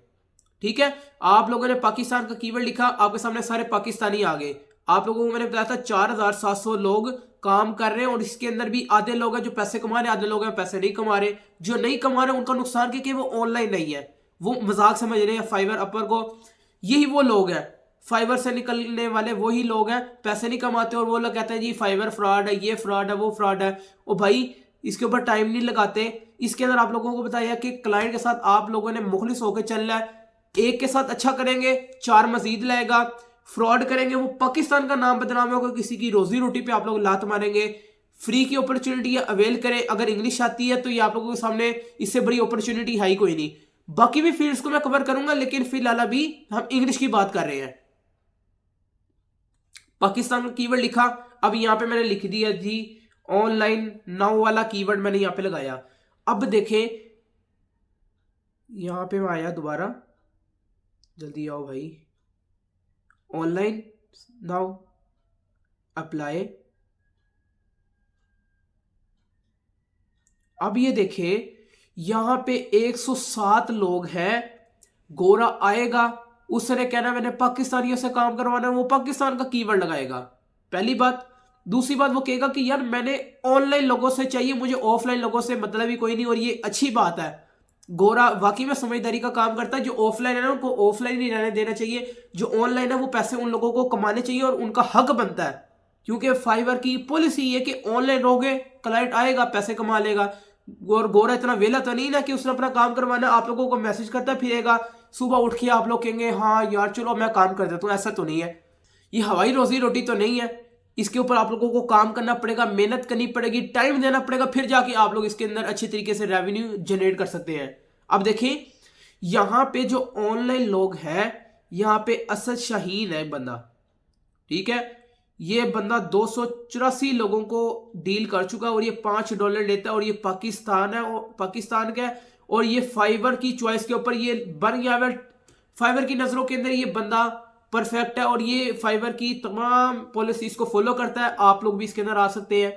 ठीक है, आप लोगों ने पाकिस्तान का कीवर्ड लिखा, आपके सामने सारे पाकिस्तानी आ गए। आप लोगों को मैंने बताया था 4,700 लोग काम कर रहे हैं, और इसके अंदर भी आधे लोग हैं जो पैसे कमा रहे हैं, आधे लोग हैं पैसे नहीं कमा रहे। जो नहीं कमा रहे उनका नुकसान क्योंकि वो ऑनलाइन नहीं है, वो मजाक समझ रहे हैं फाइवर अपर को। यही वो लोग हैं, फाइवर से निकलने वाले वही लोग हैं, पैसे नहीं कमाते और वो लोग कहते हैं जी फाइवर फ्रॉड है, ये फ्रॉड है, वो फ्रॉड है। ओ भाई इसके ऊपर टाइम नहीं लगाते। इसके अंदर आप लोगों को बताया कि क्लाइंट के साथ आप लोगों ने मुखलिस होकर चलना है। एक के साथ अच्छा करेंगे 4 मजीद लाएगा, फ्रॉड करेंगे वो पाकिस्तान का नाम बदनाम होगा, किसी की रोजी रोटी पे आप लोग लात मारेंगे। फ्री की अपॉर्चुनिटी अवेल करें, अगर इंग्लिश आती है तो ये आप लोगों के सामने इससे बड़ी अपॉर्चुनिटी है ही कोई नहीं। बाकी भी फील्ड्स को मैं कवर करूंगा, लेकिन फिलहाल अभी हम इंग्लिश की बात कर रहे हैं। पाकिस्तान का कीवर्ड लिखा, अब यहां पे मैंने लिख दिया जी ऑनलाइन नाउ वाला कीवर्ड मैंने यहां पे लगाया। अब देखें यहां पे मैं आया दोबारा, जल्दी आओ भाई, ऑनलाइन नाउ अप्लाई। अब ये देखें यहां पे 107 लोग हैं। गोरा आएगा, उसने कहना मैंने पाकिस्तानियों से काम करवाना है, वो पाकिस्तान का कीवर्ड लगाएगा, पहली बात। दूसरी बात वो कहेगा कि यार मैंने ऑनलाइन लोगों से चाहिए, मुझे ऑफलाइन लोगों से मतलब ही कोई नहीं। और ये अच्छी बात है, गोरा वाकई में समझदारी का काम करता है। जो ऑफलाइन है ना उनको ऑफलाइन नहीं रहने देना चाहिए, जो ऑनलाइन है वो पैसे उन लोगों को कमाने चाहिए और उनका हक बनता है। क्योंकि फाइवर की पॉलिसी ये कि ऑनलाइन रहोगे क्लाइंट आएगा पैसे कमा लेगा। और गोरा इतना वेला तो नहीं ना कि उसने अपना काम करवाना, आप लोगों को मैसेज करता फिरेगा, सुबह उठ के आप लोग कहेंगे हाँ यार चलो मैं काम कर देता हूँ। ऐसा तो नहीं है, ये हवाई रोजी रोटी तो नहीं है। इसके ऊपर आप लोगों को काम करना पड़ेगा, मेहनत करनी पड़ेगी, टाइम देना पड़ेगा, फिर जाके आप लोग इसके अंदर अच्छे तरीके से रेवेन्यू जनरेट कर सकते हैं। अब देखिए यहां पे जो ऑनलाइन लोग हैं, यहां पे असद शाहीन है बंदा, ठीक है, ये बंदा 284 लोगों को डील कर चुका है और ये $5 लेता है और ये पाकिस्तान है और पाकिस्तान का है। और ये फाइवर की चॉइस के ऊपर ये बन गया है, फाइवर की नजरों के अंदर ये बंदा परफेक्ट है और ये फाइवर की तमाम पॉलिसीज को फॉलो करता है। आप लोग भी इसके अंदर आ सकते हैं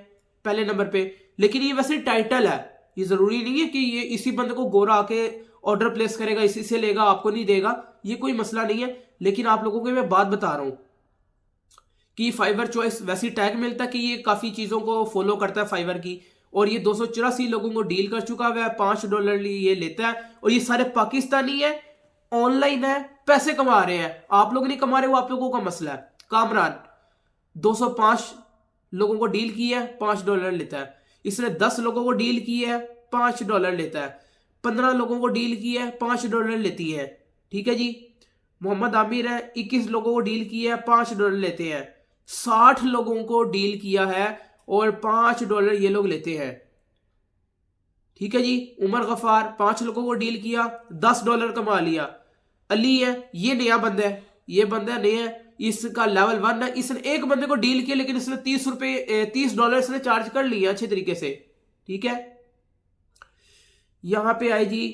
पहले नंबर पे। लेकिन ये वैसे टाइटल है, ये जरूरी नहीं है कि ये इसी बंदे को गोरा आके ऑर्डर प्लेस करेगा, इसी से लेगा, आपको नहीं देगा, ये कोई मसला नहीं है। लेकिन आप लोगों को मैं बात बता रहा हूं कि फाइवर चॉइस वैसी टैग मिलता है कि ये काफी चीजों को फॉलो करता है फाइवर की। और ये 284 लोगों को डील कर चुका हुआ है, $5 ये लेता है और ये सारे पाकिस्तानी है, ऑनलाइन है, पैसे कमा रहे हैं। आप लोग नहीं कमा रहे, वो आप लोगों का मसला है। कामरान 205 लोगों को डील की है, $5 लेता है। इसने 10 लोगों को डील की है, $5 लेता है। 15 लोगों को डील की है, $5 लेती है। ठीक है जी। मोहम्मद आमिर है, 21 लोगों को डील की है, $5 लेते हैं। 60 लोगों को डील किया है और $5 ये लोग लेते हैं। ठीक है जी। उमर गफार 5 लोगों को डील किया, $10 कमा लिया। अली है, ये नया बंदा है, ये बंदा नया है, इसका लेवल 1 है। इसने एक बंदे को डील किया लेकिन इसने $30 इसने चार्ज कर लिया अच्छे तरीके से। ठीक है। यहां पे आई जी,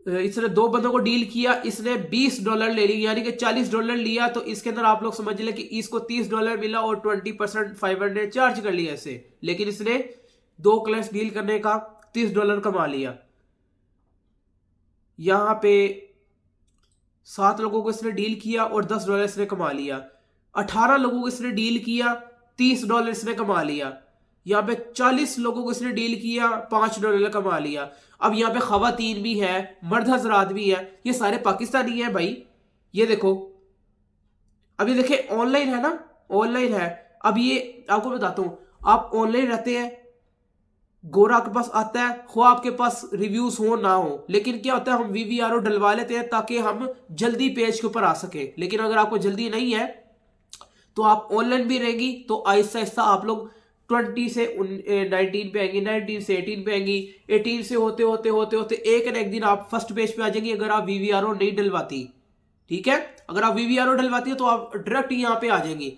इसने 2 बंदों को डील किया, इसने $20 ले लिया, यानी कि $40 लिया। तो इसके अंदर आप लोग समझ लें कि इसको $30 मिला और 20% 500 चार्ज कर लिया इसे। लेकिन इसने 2 क्लाइंट्स डील करने का $30 कमा लिया। यहां पे 7 लोगों को इसने डील किया और $10 इसने कमा लिया। 18 लोगों को इसने डील किया, $30 इसने कमा लिया। यहाँ पे 40 लोगों को इसने डील किया, $5 कमा लिया। अब यहाँ पे खवातीन भी है, मर्द हजरात भी है, ये सारे पाकिस्तानी है भाई। ये देखो, अब ये देखे ऑनलाइन है ना, ऑनलाइन है। अब ये आपको बताता हूं, आप ऑनलाइन रहते हैं, गोरा आपके पास आता है, खो आपके पास रिव्यूज हो ना हो, लेकिन क्या होता है हम VVRO डलवा लेते हैं ताकि हम जल्दी पेज के ऊपर आ सके। लेकिन अगर आपको जल्दी नहीं है तो आप ऑनलाइन भी रहेंगी तो आहिस्ता आहिस्ता आप लोग 20 से 19 पे आएंगी, 19 से 18 पे आएंगी, 18 से होते होते होते होते एक न एक दिन आप फर्स्ट पेज पे आ जाएंगी अगर आप VVRO नहीं डलवाती। ठीक है। अगर आप VVRO डलवाती है तो आप डायरेक्ट यहाँ पे आ जाएंगी,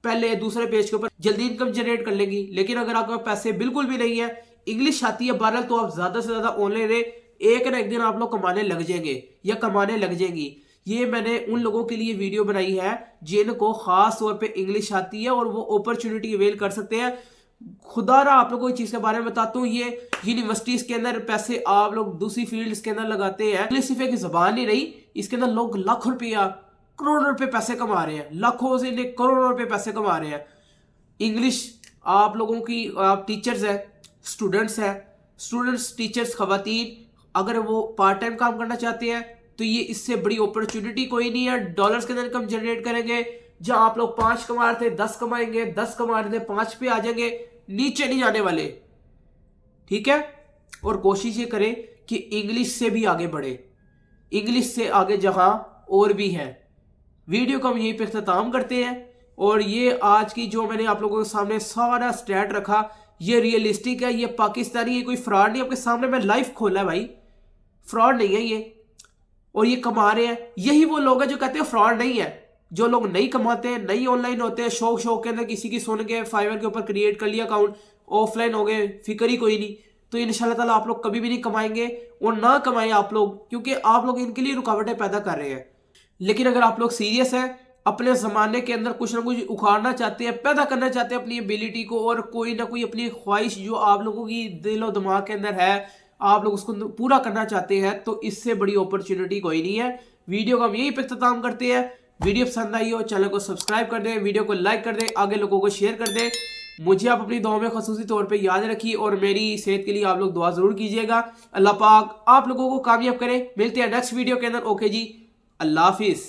पहले दूसरे पेज के ऊपर जल्दी इनकम जनरेट कर लेंगी। लेकिन अगर आपके पैसे बिल्कुल भी नहीं है, इंग्लिश आती है बहरहाल, तो आप ज्यादा से ज्यादा ऑनलाइन रहे, एक ना एक दिन आप लोग कमाने लग जाएंगे या कमाने लग जाएंगी। ये मैंने उन लोगों के लिए वीडियो बनाई है जिनको खास तौर पे इंग्लिश आती है और वो अपॉर्चुनिटी अवेल कर सकते हैं। खुदारा आप लोगों को इस चीज के बारे में बताता हूँ, ये यूनिवर्सिटीज के अंदर पैसे आप लोग दूसरी फील्ड्स के अंदर लगाते हैं। इंग्लिश सिर्फ एक जबान नहीं रही, इसके अंदर लोग लाखों रुपया, करोड़ों रुपए पैसे कमा रहे हैं, लाखों से करोड़ों रुपए पैसे कमा रहे हैं। इंग्लिश आप लोगों की, आप टीचर्स है, स्टूडेंट्स है, स्टूडेंट्स टीचर्स खवातीन अगर वो पार्ट टाइम काम करना चाहते हैं तो ये इससे बड़ी अपॉर्चुनिटी कोई नहीं है। डॉलर्स के अंदर इनकम जनरेट करेंगे, जहां आप लोग 5 कमा रहे थे 10 कमाएंगे, 10 कमा रहे थे 5 पे आ जाएंगे, नीचे नहीं जाने वाले। ठीक है। और कोशिश ये करें कि इंग्लिश से भी आगे बढ़े, इंग्लिश से आगे जहां और भी है। वीडियो को हम यहीं पे इख्तिताम करते हैं। और ये आज की जो मैंने आप लोगों के सामने सारा स्टैट रखा, ये रियलिस्टिक है, ये पाकिस्तानी, ये कोई फ्रॉड नहीं। आपके सामने मैं लाइव खोला है भाई, फ्रॉड नहीं है ये। और ये कमा रहे हैं, यही वो लोग हैं जो कहते हैं फ्रॉड नहीं है। जो लोग नहीं कमाते हैं, नहीं ऑनलाइन होते हैं, शौक शौक के अंदर किसी की सुन के फाइवर के ऊपर क्रिएट कर लिया अकाउंट, ऑफलाइन हो गए, फिक्र ही कोई नहीं, तो इंशाल्लाह ताला आप लोग कभी भी नहीं कमाएंगे और ना कमाएं आप लोग, क्योंकि आप लोग इनके लिए रुकावटें पैदा कर रहे हैं। लेकिन अगर आप लोग सीरियस है, अपने जमाने के अंदर कुछ ना कुछ उखाड़ना चाहते हैं, पैदा करना चाहते हैं अपनी एबिलिटी को, और कोई ना कोई अपनी ख्वाहिश जो आप लोगों की दिल और दिमाग के अंदर है, आप लोग उसको पूरा करना चाहते हैं, तो इससे बड़ी अपॉर्चुनिटी कोई नहीं है। वीडियो को हम यहीं पे इख्तिताम करते हैं। वीडियो पसंद आई हो चैनल को सब्सक्राइब कर दें, वीडियो को लाइक कर दें, आगे लोगों को शेयर कर दें। मुझे आप अपनी दुआ में खसूसी तौर पे याद रखिए और मेरी सेहत के लिए आप लोग दुआ जरूर कीजिएगा। अल्लाह पाक आप लोगों को कामयाब करें। मिलते हैं नेक्स्ट वीडियो के अंदर। ओके जी, अल्लाह हाफिज।